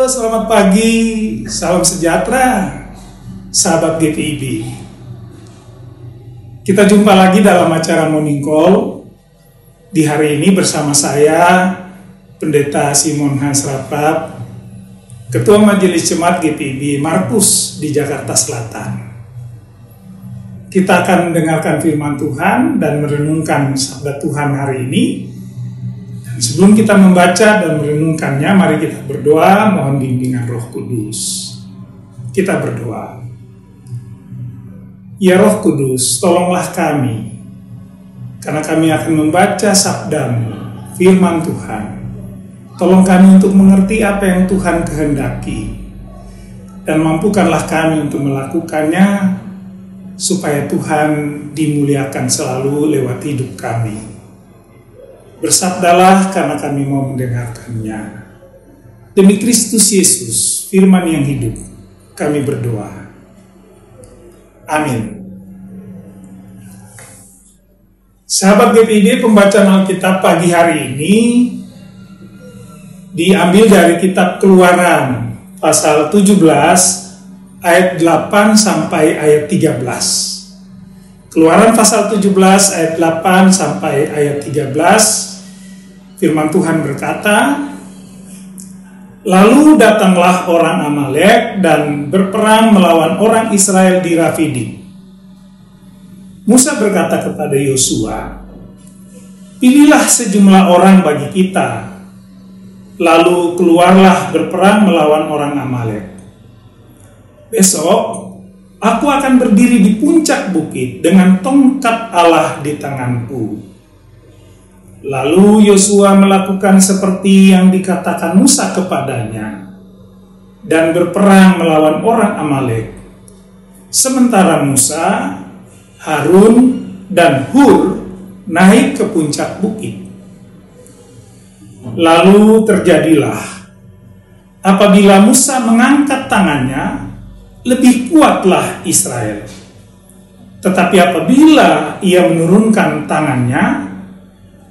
selamat pagi, salam sejahtera, sahabat GPIB. Kita jumpa lagi dalam acara Morning Call. Di hari ini bersama saya, Pendeta Simon Hans Rapap, Ketua Majelis Jemaat GPIB Markus di Jakarta Selatan. Kita akan mendengarkan firman Tuhan dan merenungkan sabda Tuhan hari ini. Sebelum kita membaca dan merenungkannya, mari kita berdoa, mohon bimbingan Roh Kudus. Kita berdoa. Ya Roh Kudus, tolonglah kami, karena kami akan membaca sabda-Mu, firman Tuhan. Tolong kami untuk mengerti apa yang Tuhan kehendaki, dan mampukanlah kami untuk melakukannya, supaya Tuhan dimuliakan selalu lewat hidup kami. Bersabdalah karena kami mau mendengarkannya. Demi Kristus Yesus, firman yang hidup, kami berdoa. Amin. Sahabat GPIB, pembacaan Alkitab pagi hari ini diambil dari kitab Keluaran, pasal 17, ayat 8 sampai ayat 13. Keluaran pasal 17, ayat 8 sampai ayat 13. Firman Tuhan berkata, lalu datanglah orang Amalek dan berperang melawan orang Israel di Rafidim. Musa berkata kepada Yosua, pilihlah sejumlah orang bagi kita, lalu keluarlah berperang melawan orang Amalek. Besok, aku akan berdiri di puncak bukit dengan tongkat Allah di tanganku. Lalu Yosua melakukan seperti yang dikatakan Musa kepadanya dan berperang melawan orang Amalek. Sementara Musa, Harun, dan Hur naik ke puncak bukit. Lalu terjadilah, apabila Musa mengangkat tangannya, lebih kuatlah Israel. Tetapi apabila ia menurunkan tangannya,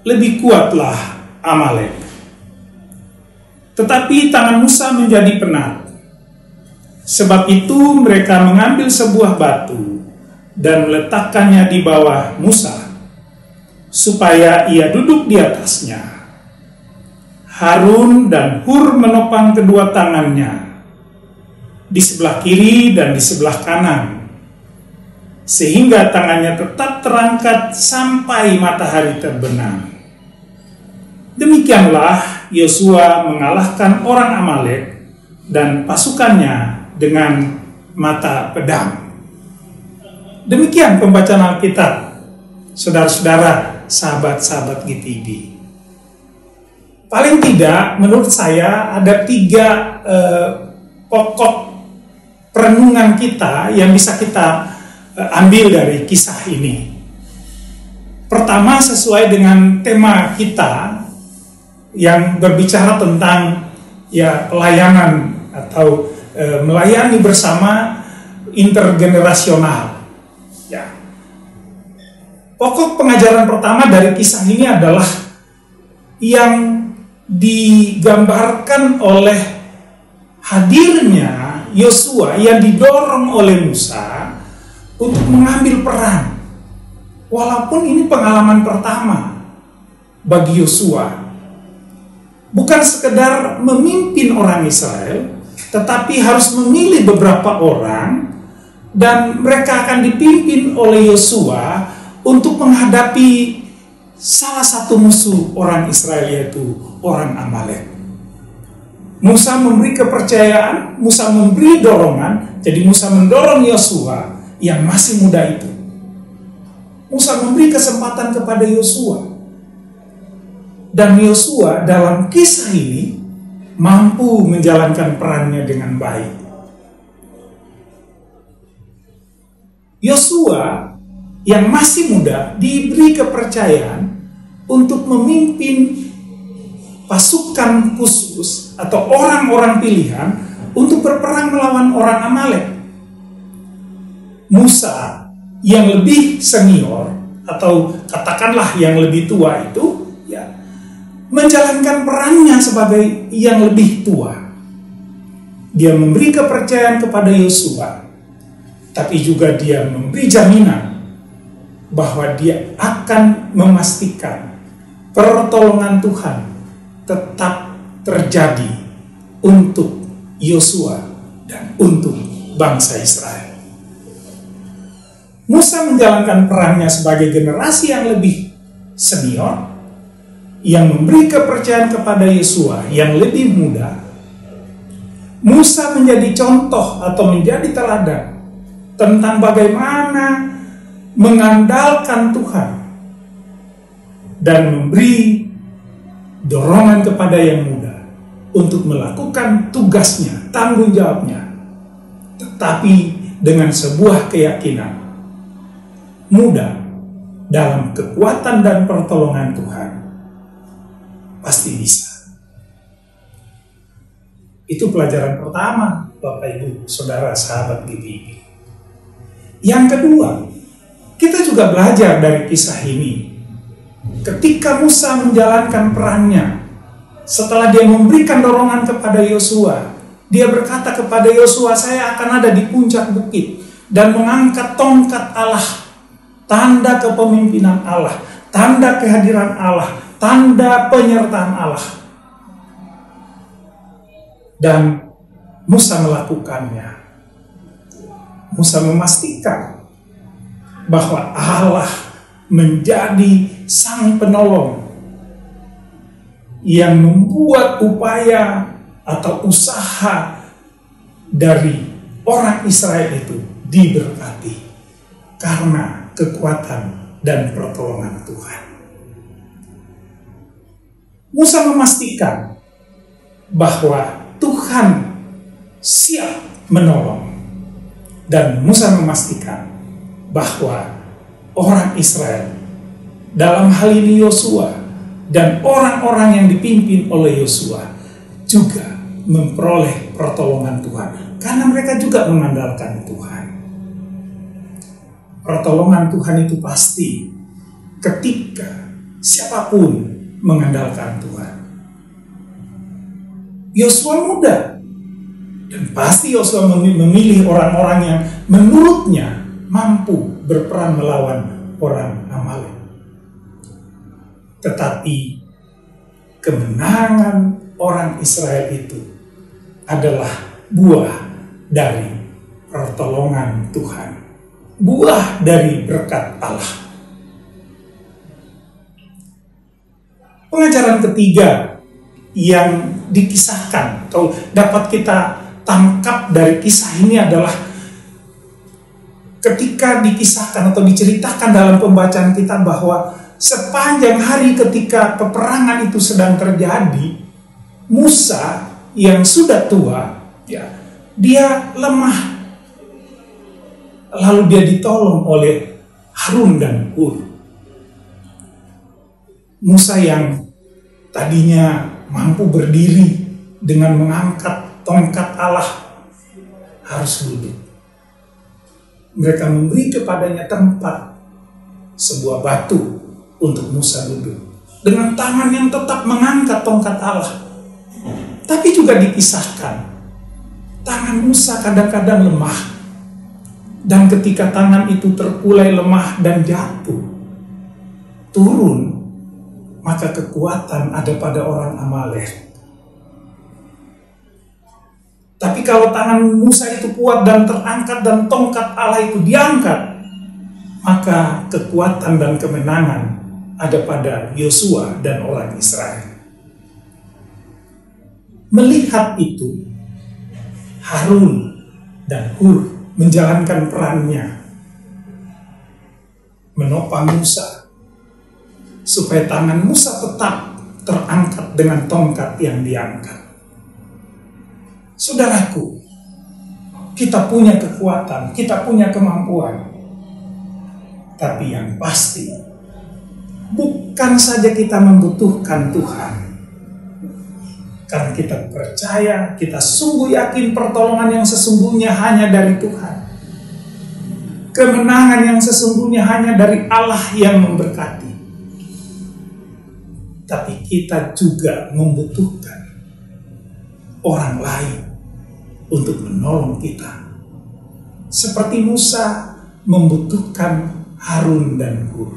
lebih kuatlah Amalek. Tetapi tangan Musa menjadi penat. Sebab itu mereka mengambil sebuah batu dan meletakkannya di bawah Musa, supaya ia duduk di atasnya. Harun dan Hur menopang kedua tangannya di sebelah kiri dan di sebelah kanan, sehingga tangannya tetap terangkat sampai matahari terbenam. Demikianlah Yosua mengalahkan orang Amalek dan pasukannya dengan mata pedang. Demikian pembacaan Alkitab, saudara-saudara, sahabat-sahabat GPIB. Paling tidak, menurut saya ada 3 pokok perenungan kita yang bisa kita ambil dari kisah ini. Pertama, sesuai dengan tema kita yang berbicara tentang pelayanan atau melayani bersama intergenerasional. Pokok pengajaran pertama dari kisah ini adalah yang digambarkan oleh hadirnya Yosua yang didorong oleh Musa untuk mengambil peran. Walaupun ini pengalaman pertama bagi Yosua, bukan sekedar memimpin orang Israel, tetapi harus memilih beberapa orang dan mereka akan dipimpin oleh Yosua untuk menghadapi salah satu musuh orang Israel, yaitu orang Amalek. Musa memberi kepercayaan, Musa memberi dorongan, jadi Musa mendorong Yosua yang masih muda itu. Musa memberi kesempatan kepada Yosua. Dan Yosua dalam kisah ini mampu menjalankan perannya dengan baik. Yosua yang masih muda diberi kepercayaan untuk memimpin pasukan khusus atau orang-orang pilihan untuk berperang melawan orang Amalek. Musa yang lebih senior atau katakanlah yang lebih tua itu menjalankan perannya sebagai yang lebih tua. dia memberi kepercayaan kepada Yosua, tapi juga dia memberi jaminan bahwa dia akan memastikan pertolongan Tuhan tetap terjadi untuk Yosua dan untuk bangsa Israel. Musa menjalankan perannya sebagai generasi yang lebih senior, yang memberi kepercayaan kepada Yosua yang lebih muda. Musa menjadi contoh atau menjadi teladan tentang bagaimana mengandalkan Tuhan dan memberi dorongan kepada yang muda untuk melakukan tugasnya, tanggung jawabnya, tetapi dengan sebuah keyakinan muda dalam kekuatan dan pertolongan Tuhan pasti bisa. Itu pelajaran pertama, Bapak Ibu, Saudara, sahabat GPIB. Yang kedua, kita juga belajar dari kisah ini. Ketika Musa menjalankan perannya, setelah dia memberikan dorongan kepada Yosua, dia berkata kepada Yosua, saya akan ada di puncak bukit dan mengangkat tongkat Allah, tanda kepemimpinan Allah, tanda kehadiran Allah, tanda penyertaan Allah. Dan Musa melakukannya. Musa memastikan bahwa Allah menjadi sang penolong yang membuat upaya atau usaha dari orang Israel itu diberkati karena kekuatan dan pertolongan Tuhan. Musa memastikan bahwa Tuhan siap menolong, dan Musa memastikan bahwa orang Israel, dalam hal ini Yosua dan orang-orang yang dipimpin oleh Yosua, juga memperoleh pertolongan Tuhan karena mereka juga mengandalkan Tuhan. Pertolongan Tuhan itu pasti ketika siapapun mengandalkan Tuhan. Yosua muda, dan pasti Yosua memilih orang-orang yang menurutnya mampu berperan melawan orang Amalek. Tetapi kemenangan orang Israel itu adalah buah dari pertolongan Tuhan, buah dari berkat Allah. Pengajaran ketiga yang dikisahkan atau dapat kita tangkap dari kisah ini adalah ketika dikisahkan atau diceritakan dalam pembacaan kita bahwa sepanjang hari ketika peperangan itu sedang terjadi, Musa yang sudah tua, ya, dia lemah. Lalu dia ditolong oleh Harun dan Hur. Musa yang tadinya mampu berdiri dengan mengangkat tongkat Allah harus duduk. Mereka memberi kepadanya tempat, sebuah batu untuk Musa duduk, dengan tangan yang tetap mengangkat tongkat Allah. Tapi juga dikisahkan, tangan Musa kadang-kadang lemah, dan ketika tangan itu terkulai lemah dan jatuh, turun, maka kekuatan ada pada orang Amalek. Tapi kalau tangan Musa itu kuat dan terangkat dan tongkat Allah itu diangkat, maka kekuatan dan kemenangan ada pada Yosua dan orang Israel. Melihat itu, Harun dan Hur menjalankan perannya, menopang Musa, supaya tangan Musa tetap terangkat dengan tongkat yang diangkat. Saudaraku, kita punya kekuatan, kita punya kemampuan, tapi yang pasti bukan saja kita membutuhkan Tuhan, karena kita percaya, kita sungguh yakin pertolongan yang sesungguhnya hanya dari Tuhan, kemenangan yang sesungguhnya hanya dari Allah yang memberkati. Tapi kita juga membutuhkan orang lain untuk menolong kita. Seperti Musa membutuhkan Harun dan Hur.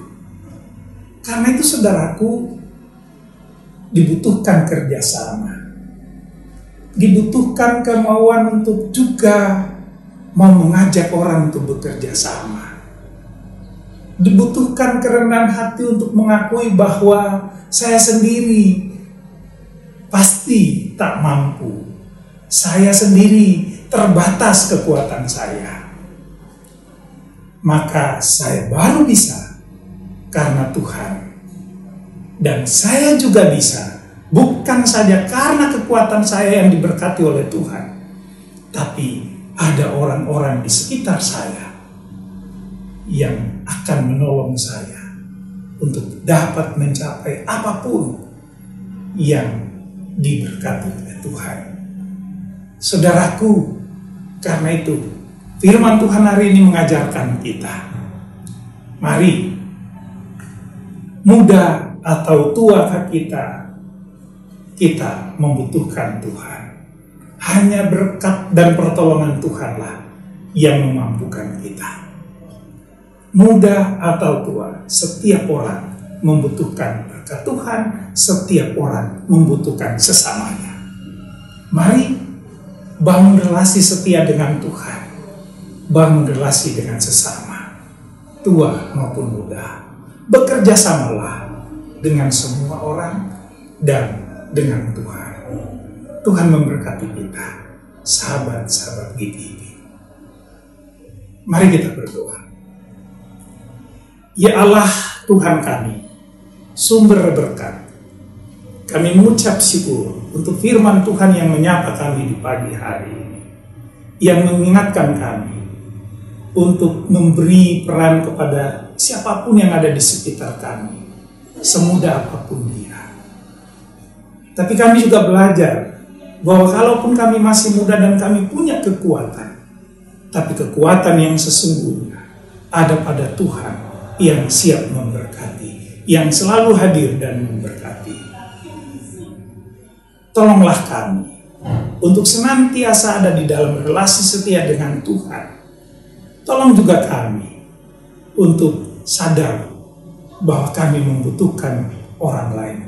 Karena itu saudaraku, dibutuhkan kerjasama. Dibutuhkan kemauan untuk juga mau mengajak orang untuk bekerja sama. Dibutuhkan kerendahan hati untuk mengakui bahwa saya sendiri pasti tak mampu. Saya sendiri terbatas kekuatan saya. Maka saya baru bisa karena Tuhan. Dan saya juga bisa bukan saja karena kekuatan saya yang diberkati oleh Tuhan, tapi ada orang-orang di sekitar saya yang akan menolong saya untuk dapat mencapai apapun yang diberkati oleh Tuhan. Saudaraku, karena itu firman Tuhan hari ini mengajarkan kita, mari, muda atau tuakah kita membutuhkan Tuhan. Hanya berkat dan pertolongan Tuhanlah yang memampukan kita. Muda atau tua, setiap orang membutuhkan berkat Tuhan, setiap orang membutuhkan sesamanya. Mari bangun relasi setia dengan Tuhan, bangun relasi dengan sesama, tua maupun muda. Bekerja samalah dengan semua orang dan dengan Tuhan. Tuhan memberkati kita, sahabat-sahabat GPIB. Mari kita berdoa. Ya Allah Tuhan kami, sumber berkat, kami mengucap syukur untuk firman Tuhan yang menyapa kami di pagi hari ini, yang mengingatkan kami untuk memberi peran kepada siapapun yang ada di sekitar kami, semudah apapun dia. Tapi kami juga belajar bahwa kalaupun kami masih muda dan kami punya kekuatan, tapi kekuatan yang sesungguhnya ada pada Tuhan yang siap memberkati, yang selalu hadir dan memberkati. Tolonglah kami untuk senantiasa ada di dalam relasi setia dengan Tuhan. Tolong juga kami untuk sadar bahwa kami membutuhkan orang lain.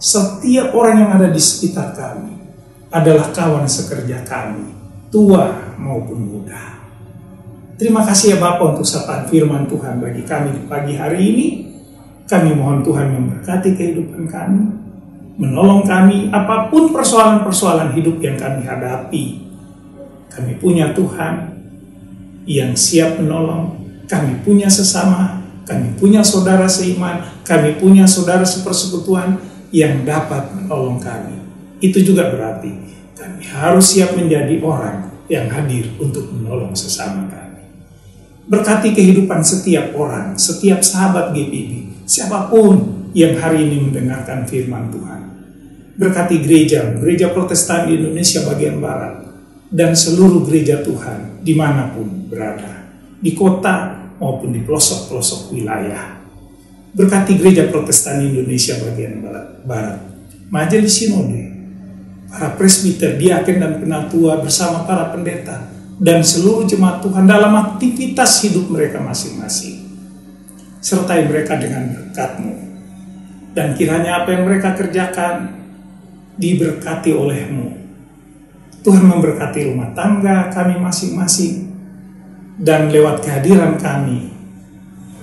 Setiap orang yang ada di sekitar kami adalah kawan sekerja kami, tua maupun muda. Terima kasih ya Bapak untuk sapaan firman Tuhan bagi kami di pagi hari ini. Kami mohon Tuhan memberkati kehidupan kami, menolong kami apapun persoalan-persoalan hidup yang kami hadapi. Kami punya Tuhan yang siap menolong, kami punya sesama, kami punya saudara seiman, kami punya saudara sepersekutuan yang dapat menolong kami. Itu juga berarti kami harus siap menjadi orang yang hadir untuk menolong sesama kami. Berkati kehidupan setiap orang, setiap sahabat GPIB, siapapun yang hari ini mendengarkan firman Tuhan. Berkati gereja Protestan di Indonesia bagian Barat, dan seluruh gereja Tuhan dimanapun berada, di kota maupun di pelosok-pelosok wilayah. Berkati gereja Protestan di Indonesia bagian Barat, majelis sinode, para presbiter, diaken dan penatua bersama para pendeta, dan seluruh jemaat Tuhan dalam aktivitas hidup mereka masing-masing. Sertai mereka dengan berkat-Mu, dan kiranya apa yang mereka kerjakan diberkati oleh-Mu. Tuhan memberkati rumah tangga kami masing-masing, dan lewat kehadiran kami,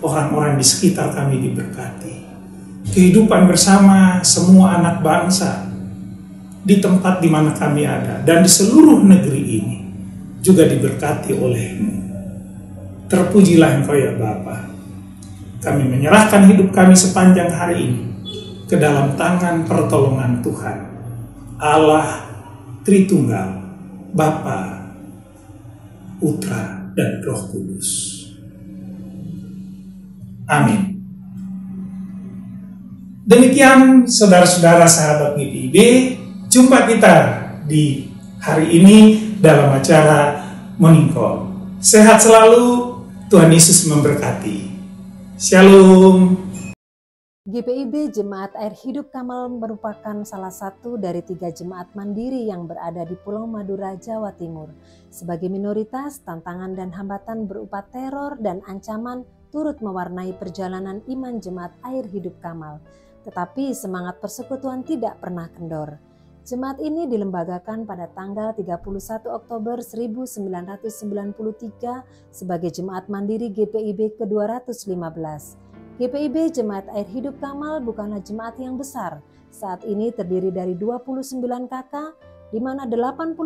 orang-orang di sekitar kami diberkati. Kehidupan bersama semua anak bangsa di tempat di mana kami ada dan di seluruh negeri ini juga diberkati oleh-Mu. Terpujilah Engkau ya Bapa. Kami menyerahkan hidup kami sepanjang hari ini ke dalam tangan pertolongan Tuhan, Allah Tritunggal, Bapa, Putra, dan Roh Kudus. Amin. Demikian saudara-saudara sahabat GPIB, jumpa kita di hari ini dalam acara Morning Call. Sehat selalu, Tuhan Yesus memberkati. Shalom. GPIB Jemaat Air Hidup Kamal merupakan salah satu dari 3 jemaat mandiri yang berada di Pulau Madura, Jawa Timur. Sebagai minoritas, tantangan dan hambatan berupa teror dan ancaman turut mewarnai perjalanan iman Jemaat Air Hidup Kamal. Tetapi semangat persekutuan tidak pernah kendor. Jemaat ini dilembagakan pada tanggal 31 Oktober 1993 sebagai Jemaat Mandiri GPIB ke-215. GPIB Jemaat Air Hidup Kamal bukanlah jemaat yang besar. Saat ini terdiri dari 29 kakak, di mana 80%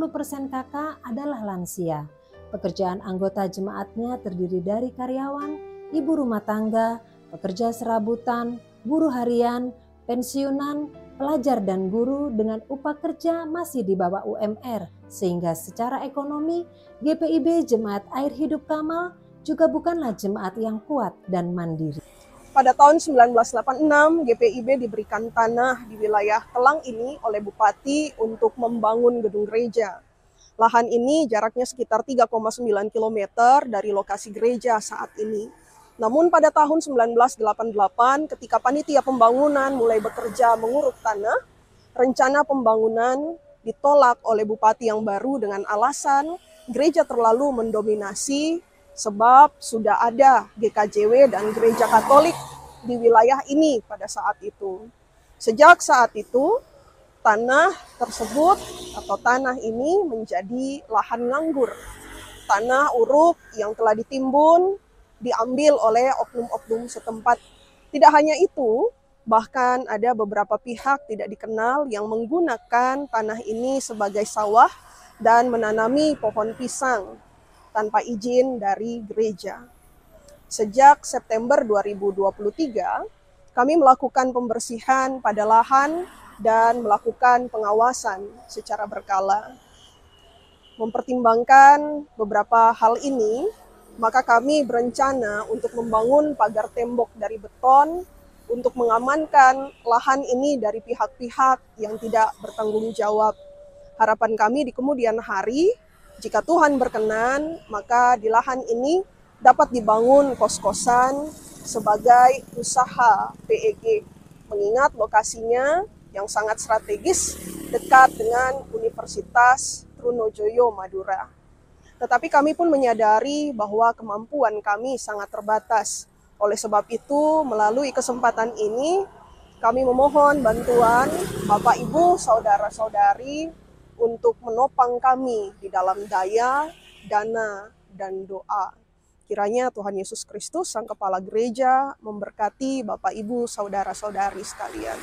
kakak adalah lansia. Pekerjaan anggota jemaatnya terdiri dari karyawan, ibu rumah tangga, pekerja serabutan, buruh harian, pensiunan, pelajar dan guru dengan upah kerja masih di bawah UMR, sehingga secara ekonomi GPIB Jemaat Air Hidup Kamal juga bukanlah jemaat yang kuat dan mandiri. Pada tahun 1986, GPIB diberikan tanah di wilayah Telang ini oleh Bupati untuk membangun gedung gereja. Lahan ini jaraknya sekitar 3,9 km dari lokasi gereja saat ini. Namun pada tahun 1988, ketika panitia pembangunan mulai bekerja menguruk tanah, rencana pembangunan ditolak oleh Bupati yang baru dengan alasan gereja terlalu mendominasi sebab sudah ada GKJW dan gereja Katolik di wilayah ini pada saat itu. Sejak saat itu, tanah tersebut atau tanah ini menjadi lahan nganggur. Tanah uruk yang telah ditimbun diambil oleh oknum-oknum setempat. Tidak hanya itu, bahkan ada beberapa pihak tidak dikenal yang menggunakan tanah ini sebagai sawah dan menanami pohon pisang tanpa izin dari gereja. Sejak September 2023, kami melakukan pembersihan pada lahan dan melakukan pengawasan secara berkala. Mempertimbangkan beberapa hal ini, maka kami berencana untuk membangun pagar tembok dari beton untuk mengamankan lahan ini dari pihak-pihak yang tidak bertanggung jawab. Harapan kami di kemudian hari, jika Tuhan berkenan, maka di lahan ini dapat dibangun kos-kosan sebagai usaha PEG. Mengingat lokasinya yang sangat strategis dekat dengan Universitas Trunojoyo Madura. Tetapi kami pun menyadari bahwa kemampuan kami sangat terbatas. Oleh sebab itu, melalui kesempatan ini, kami memohon bantuan Bapak, Ibu, Saudara-saudari untuk menopang kami di dalam daya, dana, dan doa. Kiranya Tuhan Yesus Kristus, Sang Kepala Gereja, memberkati Bapak, Ibu, Saudara-saudari sekalian.